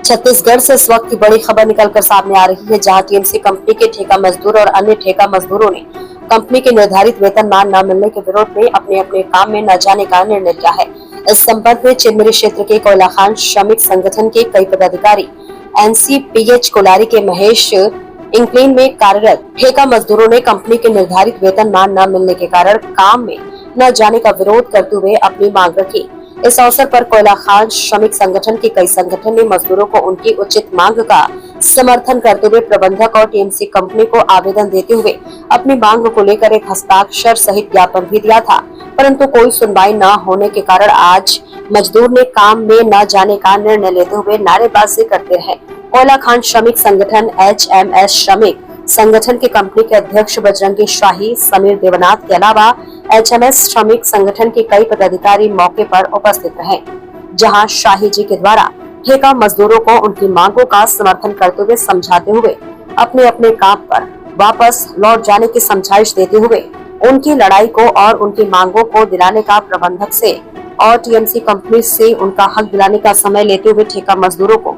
छत्तीसगढ़ से इस वक्त की बड़ी खबर निकलकर सामने आ रही है, जहां टीएमसी कंपनी के ठेका मजदूर और अन्य ठेका मजदूरों ने कंपनी के निर्धारित वेतनमान न मिलने के विरोध में अपने अपने काम में न जाने का निर्णय लिया है। इस संबंध में चिरमिरी क्षेत्र के कोयला खान श्रमिक संगठन के कई पदाधिकारी एनसीपीएच कोलारी के महेश इंक्लेन में कार्यरत ठेका मजदूरों ने कंपनी के निर्धारित वेतनमान न मिलने के कारण काम में न जाने का विरोध करते हुए अपनी मांग रखी। इस अवसर पर कोयला खान श्रमिक संगठन के कई संगठन ने मजदूरों को उनकी उचित मांग का समर्थन करते हुए प्रबंधक और टीएमसी कंपनी को आवेदन देते हुए अपनी मांग को लेकर एक हस्ताक्षर सहित ज्ञापन भी दिया था, परंतु कोई सुनवाई न होने के कारण आज मजदूर ने काम में न जाने का निर्णय लेते हुए नारेबाजी करते रहे। कोयला खान श्रमिक संगठन HMS श्रमिक संगठन के कंपनी के अध्यक्ष बजरंगी शाही, समीर देवनाथ के अलावा HMS श्रमिक संगठन के कई पदाधिकारी मौके पर उपस्थित रहे, जहां शाही जी के द्वारा ठेका मजदूरों को उनकी मांगों का समर्थन करते हुए समझाते हुए अपने अपने काम पर वापस लौट जाने की समझाइश देते हुए उनकी लड़ाई को और उनकी मांगों को दिलाने का प्रबंधक से और टीएमसी कंपनी से उनका हक दिलाने का समय लेते हुए ठेका मजदूरों को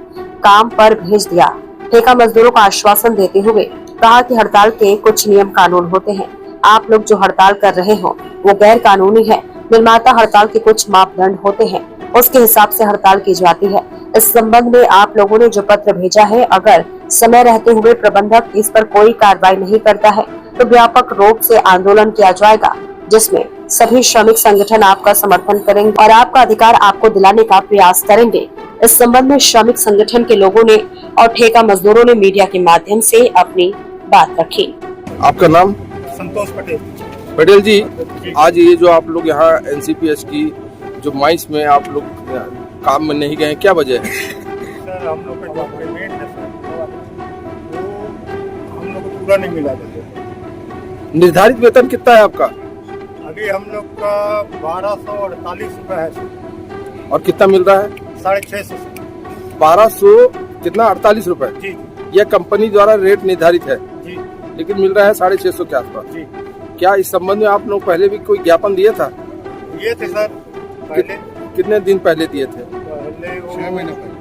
काम पर भेज दिया। ठेका मजदूरों को आश्वासन देते हुए कहा कि हड़ताल के कुछ नियम कानून होते हैं, आप लोग जो हड़ताल कर रहे हो वो गैर कानूनी है। निर्माता हड़ताल के कुछ मापदंड होते हैं, उसके हिसाब से हड़ताल की जाती है। इस संबंध में आप लोगों ने जो पत्र भेजा है, अगर समय रहते हुए प्रबंधक इस पर कोई कार्रवाई नहीं करता है तो व्यापक रूप से आंदोलन किया जाएगा, जिसमें सभी श्रमिक संगठन आपका समर्थन करेंगे और आपका अधिकार आपको दिलाने का प्रयास करेंगे। इस संबंध में श्रमिक संगठन के लोगों ने और ठेका मजदूरों ने मीडिया के माध्यम से अपनी बात रखी। आपका नाम? संतोष पटेल। पटेल जी, आज ये जो आप लोग यहाँ एनसीपीएच की जो माइंस में आप लोग काम में नहीं गए, क्या वजह है? सर, हम लोग का जो पेमेंट है सर, वो हम लोग को पूरा नहीं मिला था। निर्धारित वेतन कितना है आपका? अभी हम लोग का 1248 रुपये है सर। और कितना मिल रहा है? 650। 1200 कितना? 48 रुपए। जी यह कंपनी द्वारा रेट निर्धारित है जी लेकिन मिल रहा है 650 के आसपास। जी। क्या इस संबंध में आप लोग पहले भी कोई ज्ञापन दिया था? ये थे सर पहले। कितने दिन पहले दिए थे? पहले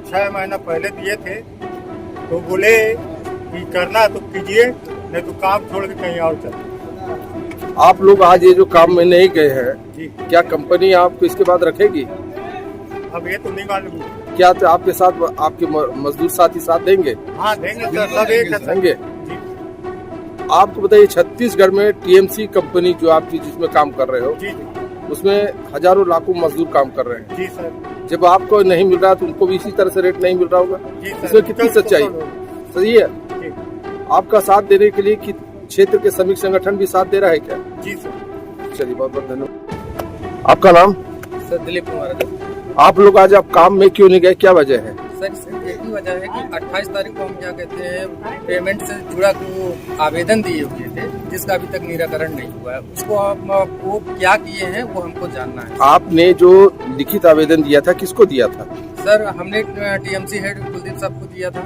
6 महीना पहले दिए थे, तो बोले कि करना है तो कीजिए, नहीं तो काम छोड़ के कहीं और चले। आप लोग आज ये जो काम में नहीं गए हैं, जी, क्या कंपनी आपको इसके बाद रखेगी? अब ये तो नहीं मालूम। क्या तो आपके साथ आपके मजदूर साथी साथ देंगे? हाँ देंगे सर, सब एक है सर। देंगे। जी आपको बताइए, छत्तीसगढ़ में टीएमसी कंपनी जो आपकी जिसमें काम कर रहे हो, जी जी उसमें हजारों लाखों मजदूर काम कर रहे हैं। जी सर। जब आपको नहीं मिल रहा तो उनको भी इसी तरह से रेट नहीं मिल रहा होगा। जी सर। इसमें कितनी सच्चाई? सही है। जी आपका साथ देने के लिए कि क्षेत्र के श्रमिक संगठन भी साथ दे रहा है क्या? जी सर। चलिए, बहुत बहुत धन्यवाद। आपका नाम? सर दिलीप कुमार। आप लोग आज आप काम में क्यों नहीं गए, क्या वजह है? सर सिर्फ एक ही वजह है कि 28 तारीख को हम क्या कहते हैं पेमेंट से जुड़ा को आवेदन दिए हुए थे, जिसका अभी तक निराकरण नहीं हुआ है। उसको आप वो क्या किए हैं वो हमको जानना है। आपने जो लिखित आवेदन दिया था, किसको दिया था? सर हमने टीएमसी हेड कुलदीप साहब को दिया था,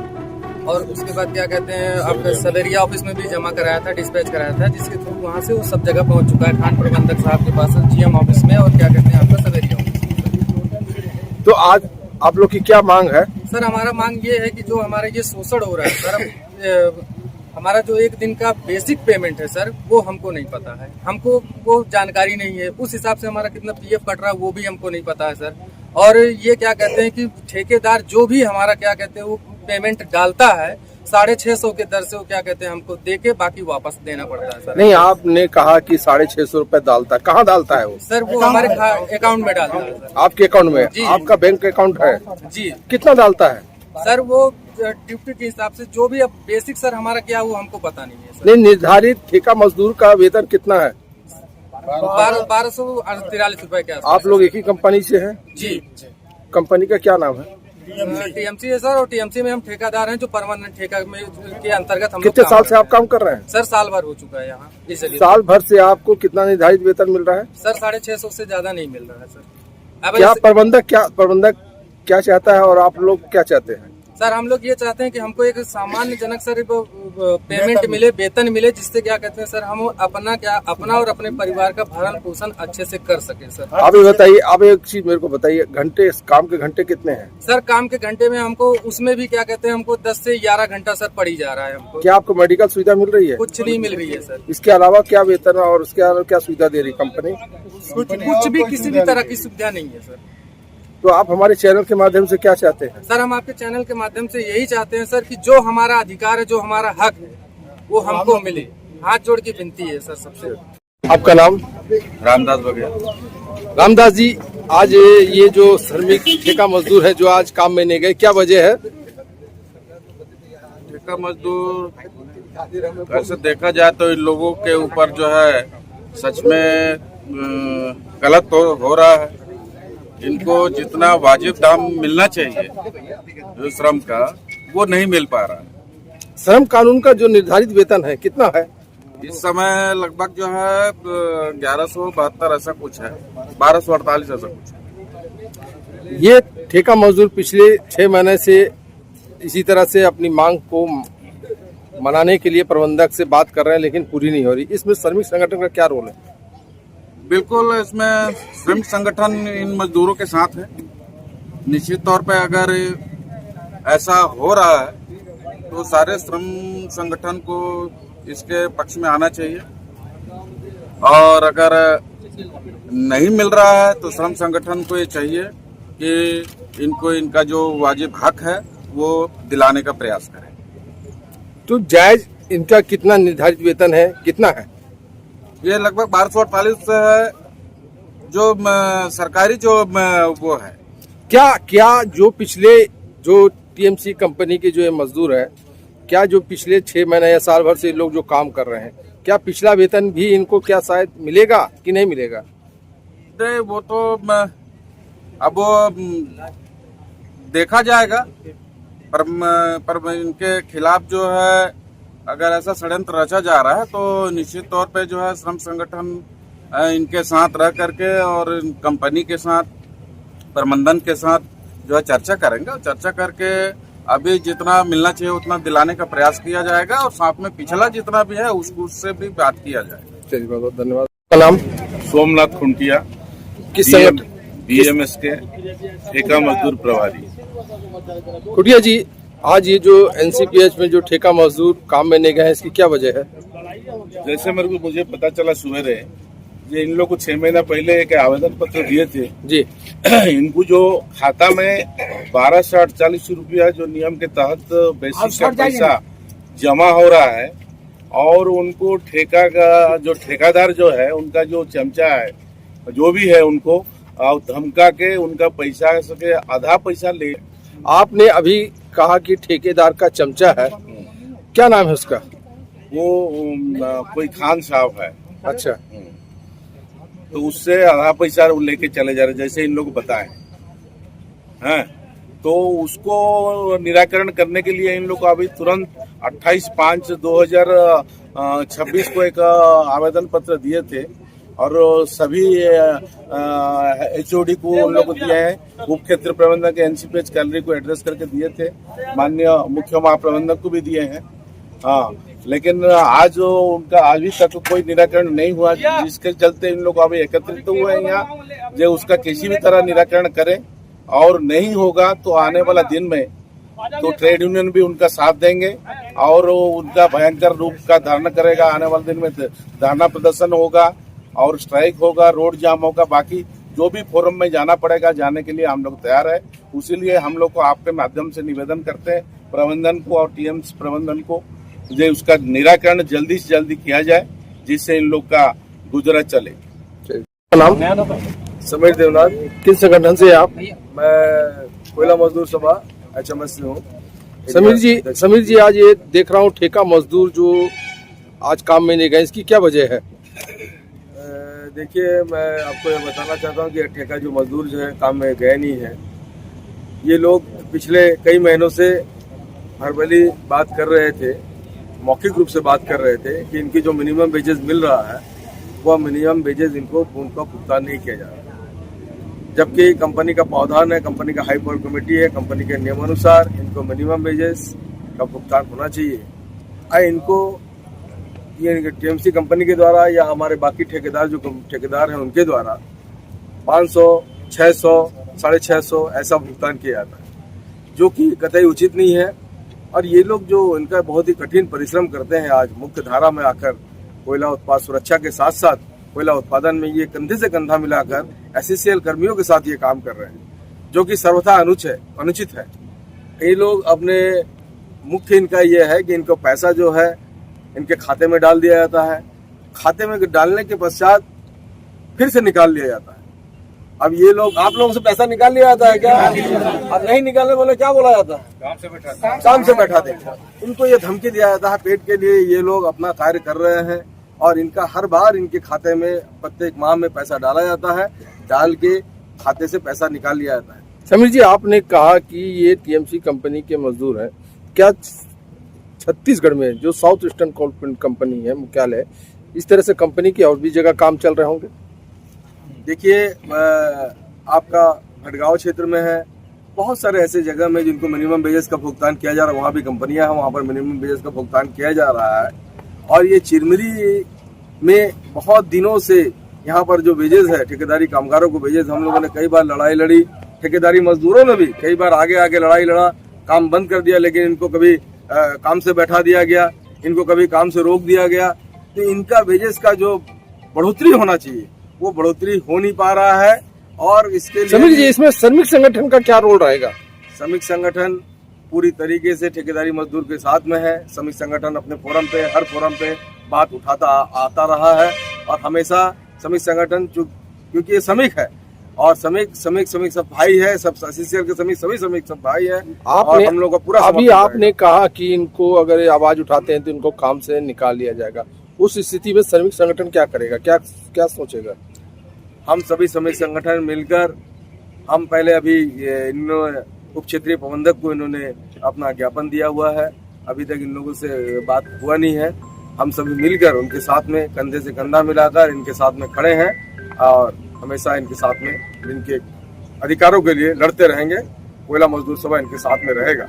और उसके बाद क्या कहते हैं आपका सदरिया ऑफिस में भी जमा कराया था, डिस्पैच कराया था, जिसके थ्रू वहाँ से वो सब जगह पहुँच चुका है, खान प्रबंधक साहब के पास, GM ऑफिस में, और क्या कहते हैं आपका सदरिया ऑफिस। तो आज आप लोग की क्या मांग है? सर हमारा मांग ये है कि जो हमारा ये शोषण हो रहा है सर, हमारा जो एक दिन का बेसिक पेमेंट है सर, वो हमको नहीं पता है, हमको वो जानकारी नहीं है। उस हिसाब से हमारा कितना PF कट रहा है वो भी हमको नहीं पता है सर। और ये क्या कहते हैं कि ठेकेदार जो भी हमारा क्या कहते हैं वो पेमेंट डालता है 650 के दर से, वो क्या कहते हैं हमको दे के बाकी वापस देना पड़ता है सर। नहीं, आपने कहा कि 650 रुपए डालता है, कहाँ डालता है वो? सर वो हमारे अकाउंट में डालता है सर। आपके अकाउंट में? जी। आपका बैंक अकाउंट है? जी। कितना डालता है? सर वो ड्यूटी के हिसाब से जो भी अब बेसिक सर हमारा क्या वो हमको पता नहीं है सर। नहीं, निर्धारित ठेका मजदूर का वेतन कितना है? 1243 रुपए के आसपास। आप लोग एक ही कंपनी से हैं? जी। कंपनी का क्या नाम है? टीएमसी है सर, और टीएमसी में हम ठेकेदार हैं, जो परमानेंट ठेका में के अंतर्गत हम। कितने साल से आप काम कर रहे हैं? सर साल भर हो चुका है यहाँ। इसलिए साल भर से आपको कितना निर्धारित वेतन मिल रहा है? सर 650 से ज्यादा नहीं मिल रहा है सर। अब क्या प्रबंधक क्या चाहता है और आप लोग क्या चाहते हैं? सर हम लोग ये चाहते हैं कि हमको एक सामान्य जनक सर पेमेंट मिले, वेतन मिले, जिससे क्या कहते हैं सर हम अपना और अपने परिवार का भरण पोषण अच्छे से कर सके। सर आप ये बताइए, आप एक चीज मेरे को बताइए, घंटे काम के घंटे कितने हैं? सर काम के घंटे में हमको उसमें भी क्या कहते हैं हमको 10 से 11 घंटा सर पड़ी जा रहा है हमको। क्या आपको मेडिकल सुविधा मिल रही है? कुछ नहीं मिल रही है सर। इसके अलावा क्या वेतन और उसके अलावा क्या सुविधा दे रही कंपनी? कुछ भी किसी भी तरह की सुविधा नहीं है सर। तो आप हमारे चैनल के माध्यम से क्या चाहते हैं? सर हम आपके चैनल के माध्यम से यही चाहते हैं सर कि जो हमारा अधिकार है, जो हमारा हक है, वो हमको मिले। हाथ जोड़ की विनती है सर सबसे। आपका नाम? रामदास वगैरह। रामदास जी, आज ये जो श्रमिक ठेका मजदूर है जो आज काम में नहीं गए, क्या वजह है? ठेका मजदूर वैसे देखा जाए तो इन लोगों के ऊपर जो है सच में गलत तो हो रहा है। इनको जितना वाजिब दाम मिलना चाहिए जो श्रम का, वो नहीं मिल पा रहा है। श्रम कानून का जो निर्धारित वेतन है कितना है? इस समय लगभग जो है 1172 ऐसा कुछ है, 1248 ऐसा कुछ है। ये ठेका मजदूर पिछले 6 महीने से इसी तरह से अपनी मांग को मनाने के लिए प्रबंधक से बात कर रहे हैं, लेकिन पूरी नहीं हो रही। इसमें श्रमिक संगठन का क्या रोल है? बिल्कुल, इसमें श्रमिक संगठन इन मजदूरों के साथ है। निश्चित तौर पे अगर ऐसा हो रहा है तो सारे श्रम संगठन को इसके पक्ष में आना चाहिए, और अगर नहीं मिल रहा है तो श्रम संगठन को ये चाहिए कि इनको इनका जो वाजिब हक है वो दिलाने का प्रयास करें। तो जायज इनका कितना निर्धारित वेतन है, कितना है? ये लगभग 1248 है जो सरकारी जो वो है। क्या जो पिछले जो टीएमसी कंपनी के जो ये मजदूर है, क्या जो पिछले 6 महीने या साल भर से लोग जो काम कर रहे हैं, क्या पिछला वेतन भी इनको क्या शायद मिलेगा कि नहीं मिलेगा? नहीं, वो तो अब वो देखा जाएगा, पर इनके खिलाफ जो है अगर ऐसा षड्यंत्र रचा जा रहा है तो निश्चित तौर पे जो है श्रम संगठन इनके साथ रह करके और कंपनी के साथ, प्रबंधन के साथ जो है चर्चा करेंगे, और चर्चा करके अभी जितना मिलना चाहिए उतना दिलाने का प्रयास किया जाएगा, और साथ में पिछला जितना भी है उससे भी बात किया जाएगा। चलिए, बहुत बहुत धन्यवाद। आपका नाम? सोमनाथ खुंटिया, किस संगठन? बीएमएस के ठेका मजदूर प्रभारी। कुटिया जी, आज ये जो एनसीपीएच में जो ठेका मजदूर काम में नहीं गए हैं, इसकी क्या वजह है? जैसे मुझे पता चला सवेरे, ये इन लोग को 6 महीना पहले एक आवेदन पत्र दिए थे जी। इनको जो खाता में 1248 रुपया जो नियम के तहत बेसिक का पैसा जमा हो रहा है, और उनको ठेका का जो ठेकादार जो है उनका जो चमचा है जो भी है, उनको धमका के उनका पैसा के आधा पैसा ले। आपने अभी कहा कि ठेकेदार का चमचा है, क्या नाम है उसका? वो कोई खान साहब है। अच्छा, तो उससे आधा पैसा लेके चले जा रहे, जैसे इन लोग बताए हैं। तो उसको निराकरण करने के लिए इन लोग को अभी तुरंत 28/5/2026 को एक आवेदन पत्र दिए थे, और सभी एचओडी को उन लोग को दिए हैं। उप क्षेत्र प्रबंधक एनसीपीएच कैलरी को एड्रेस करके दिए थे, माननीय मुख्य महाप्रबंधक को भी दिए हैं। हाँ, लेकिन आज उनका अभी तक कोई निराकरण नहीं हुआ, जिसके चलते इन लोग अभी एकत्रित हुए हैं यहाँ, जो उसका किसी भी तरह निराकरण करें, और नहीं होगा तो आने वाला दिन में तो ट्रेड यूनियन भी उनका साथ देंगे, और उनका भयंकर रूप का धारण करेगा। आने वाले दिन में धरना प्रदर्शन होगा और स्ट्राइक होगा, रोड जाम होगा, बाकी जो भी फोरम में जाना पड़ेगा, जाने के लिए हम लोग तैयार है। उसीलिए हम लोग को आपके माध्यम से निवेदन करते हैं प्रबंधन को और टीएमसी प्रबंधन को, जो उसका निराकरण जल्दी से जल्दी किया जाए, जिससे इन लोग का गुजरा चले। नाम? समीर देवनाथ। किस संगठन से आप? मैं कोयला मजदूर सभा HMS से हूँ। समीर जी, आज ये देख रहा हूँ ठेका मजदूर जो आज काम में नहीं गए, इसकी क्या वजह है? देखिए, मैं आपको ये बताना चाहता हूँ कि ठेका जो मजदूर जो है काम में गए नहीं है। ये लोग पिछले कई महीनों से वर्बली बात कर रहे थे, मौखिक रूप से बात कर रहे थे कि इनकी जो मिनिमम वेजेस मिल रहा है वह मिनिमम वेजेस इनको उनका भुगतान नहीं किया जा रहा। जबकि कंपनी का प्रावधान है, कंपनी का हाई पावर कमेटी है, कंपनी के नियमानुसार इनको मिनिमम वेजेस का भुगतान होना चाहिए। इनको ये टीएमसी कंपनी के द्वारा या हमारे बाकी ठेकेदार जो ठेकेदार हैं उनके द्वारा 500, 600, 650 ऐसा भुगतान किया जाता है, जो कि कतई उचित नहीं है। और ये लोग जो इनका बहुत ही कठिन परिश्रम करते हैं, आज मुख्य धारा में आकर कोयला उत्पाद सुरक्षा के साथ साथ कोयला उत्पादन में ये कंधे से कंधा मिलाकर एससीसीएल कर्मियों के साथ ये काम कर रहे हैं, जो कि सर्वथा अनुचित है। ये लोग अपने मुख्य इनका ये है कि इनको पैसा जो है इनके खाते में डाल दिया जाता है, खाते में डालने के पश्चात फिर से निकाल लिया जाता है। अब ये लोग, आप लोगों से पैसा निकाल लिया जाता है क्या? और नहीं निकालने बोले क्या बोला जाता है? काम से बैठा देंगे। इनको ये धमकी दिया जाता है पेट के लिए। ये लोग अपना कार्य कर रहे हैं और इनका हर बार इनके खाते में प्रत्येक माह में पैसा डाला जाता है, डाल के खाते से पैसा निकाल लिया जाता है। समीर जी, आपने कहा कि ये टीएमसी कंपनी के मजदूर हैं, क्या छत्तीसगढ़ में जो साउथ ईस्टर्न कोल कंपनी है मुख्यालय, इस तरह से कंपनी की और भी जगह काम चल रहे होंगे? देखिए, आपका भटगांव क्षेत्र में है, बहुत सारे ऐसे जगह में जिनको मिनिमम वेजेस का भुगतान किया जा रहा है, वहाँ भी कंपनियां हैं, वहाँ पर मिनिमम वेजेस का भुगतान किया जा रहा है। और ये चिरमिरी में बहुत दिनों से यहाँ पर जो वेजेस है, ठेकेदारी कामगारों को वेजेस, हम लोगों ने कई बार लड़ाई लड़ी, ठेकेदारी मजदूरों ने भी कई बार आगे लड़ाई लड़ा, काम बंद कर दिया, लेकिन इनको कभी काम से बैठा दिया गया, इनको कभी काम से रोक दिया गया। तो इनका वेजेस का जो बढ़ोतरी होना चाहिए वो बढ़ोतरी हो नहीं पा रहा है। और इसके लिए समीर जी, इसमें श्रमिक संगठन का क्या रोल रहेगा? श्रमिक संगठन पूरी तरीके से ठेकेदारी मजदूर के साथ में है। श्रमिक संगठन अपने फोरम पे, हर फोरम पे बात उठाता आता रहा है और हमेशा श्रमिक संगठन, क्योंकि ये श्रमिक है और श्रमिक सब भाई है, सब एससीसीएल के सभी श्रमिक सब भाई है। और हम लोग का पूरा अभी आपने कहा कि इनको अगर आवाज उठाते हैं तो इनको काम से निकाल लिया जाएगा, उस स्थिति में श्रमिक संगठन क्या करेगा, क्या सोचेगा? हम सभी श्रमिक संगठन मिलकर, हम पहले अभी इन्होंने उप क्षेत्रीय प्रबंधक को इन्होंने अपना ज्ञापन दिया हुआ है, अभी तक इन लोगों से बात हुआ नहीं है। हम सभी मिलकर उनके साथ में कंधे से कंधा मिलाकर इनके साथ में खड़े हैं और हमेशा इनके साथ में इनके अधिकारों के लिए लड़ते रहेंगे। कोयला मजदूर सभा इनके साथ में रहेगा।